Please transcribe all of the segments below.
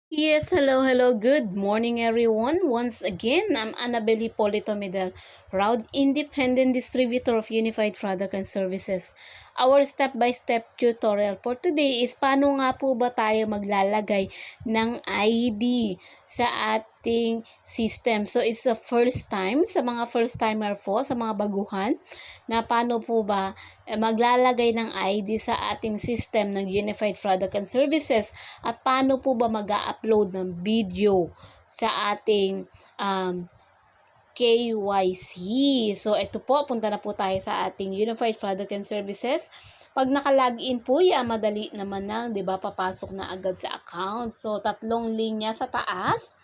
Yes, hello. Good morning, everyone. Once again, I'm Annabelle Hipolito Medel, proud independent distributor of unified product and services. Our step-by-step tutorial for today is paano nga po ba tayo maglalagay ng ID sa ating system. So, it's the first time, sa mga first timer po, sa mga baguhan, na paano po ba maglalagay ng ID sa ating system ng Unified Product and Services at paano po ba mag-upload ng video sa ating KYC. So, ito po, punta na po tayo sa ating Unified Product and Services. Pag naka-login po yan, madali naman na, 'di ba? Papasok na agad sa account. So, tatlong linya sa taas.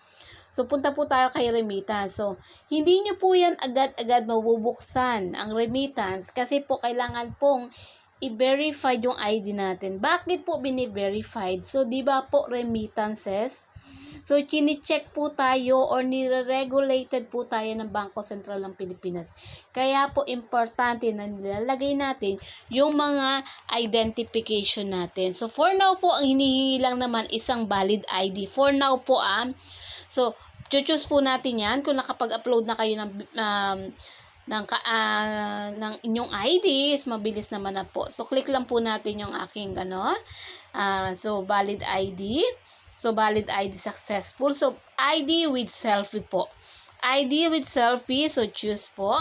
So, punta po tayo kay remittance. So, hindi nyo po yan agad-agad mabubuksan ang remittance kasi po kailangan pong i-verify yung ID natin. Bakit po bini-verified? So, di ba po remittances? So, chine-check po tayo or nire-regulated po tayo ng Bangko Sentral ng Pilipinas. Kaya po importante na nilalagay natin yung mga identification natin. So, for now po, ang hinihingi lang naman isang valid ID. For now po, so, choose po natin yan kung nakapag-upload na kayo ng inyong IDs, mabilis naman na po. So, click lang po natin yung aking so, valid ID. So, valid ID successful. So, ID with selfie po. ID with selfie. So, choose po.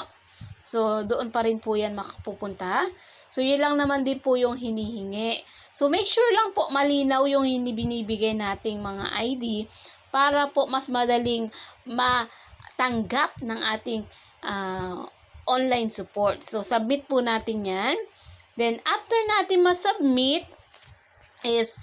So, doon pa rin po yan makapupunta. So, yun lang naman din po yung hinihingi. So, make sure lang po malinaw yung binibigay nating mga ID para po mas madaling matanggap ng ating online support. So, submit po natin yan. Then, after natin ma-submit is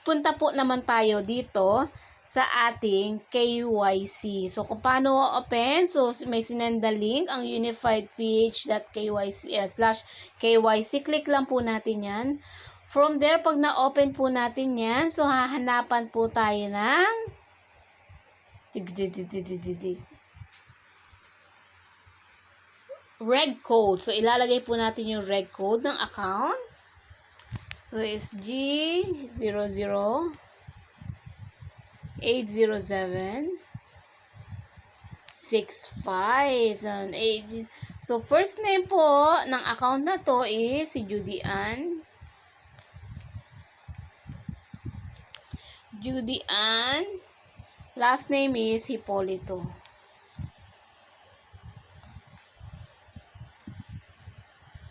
punta po naman tayo dito sa ating KYC. So, kung paano open, so may sinenda link ang unifiedph.kyc/KYC. Click lang po natin yan. From there, pag na-open po natin yan, so hahanapan po tayo ng reg code. So, ilalagay po natin yung reg code ng account. So, it's G0080765. So, first name po ng account na to is si Judy Ann. Last name is Hipolito.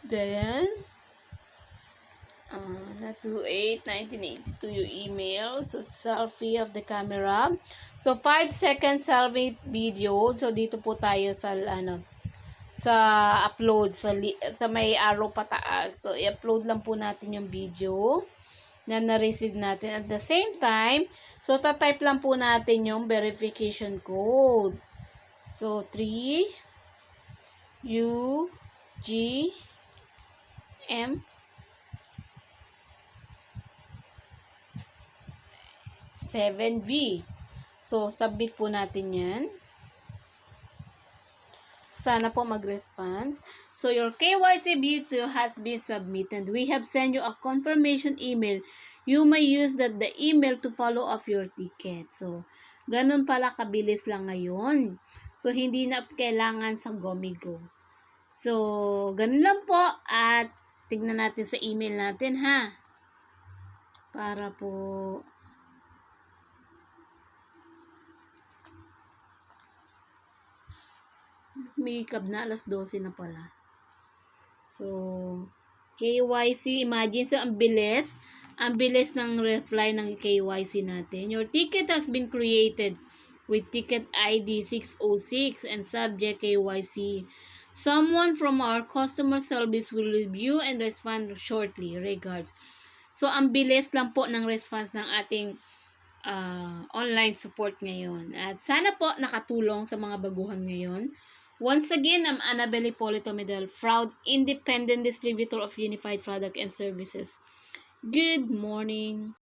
Then, 28/1982 yung email. So, selfie of the camera. So, 5 seconds selfie video. So, dito po tayo sa sa upload sa may arrow pataas. So, i-upload lang po natin yung video na na-receive natin. At the same time, so ta-type lang po natin yung verification code. So, 3 U G M 7V. So, submit po natin yan. Sana po mag-response. So, your KYC video has been submitted. We have sent you a confirmation email. You may use the email to follow up your ticket. So, ganun pala kabilis lang ngayon. So, hindi na kailangan sa Gomigo. So, ganun lang po. At tignan natin sa email natin, ha? Para po makeup na, alas 12 na pala. So, KYC, imagine, so ang bilis ng reply ng KYC natin. Your ticket has been created with ticket ID 606 and subject KYC. Someone from our customer service will review and respond shortly. Regards. So, ang bilis lang po ng response ng ating online support ngayon. At sana po nakatulong sa mga baguhan ngayon. Once again, I'm Annabelle Hipolito Medel, proud independent distributor of unified product and services. Good morning.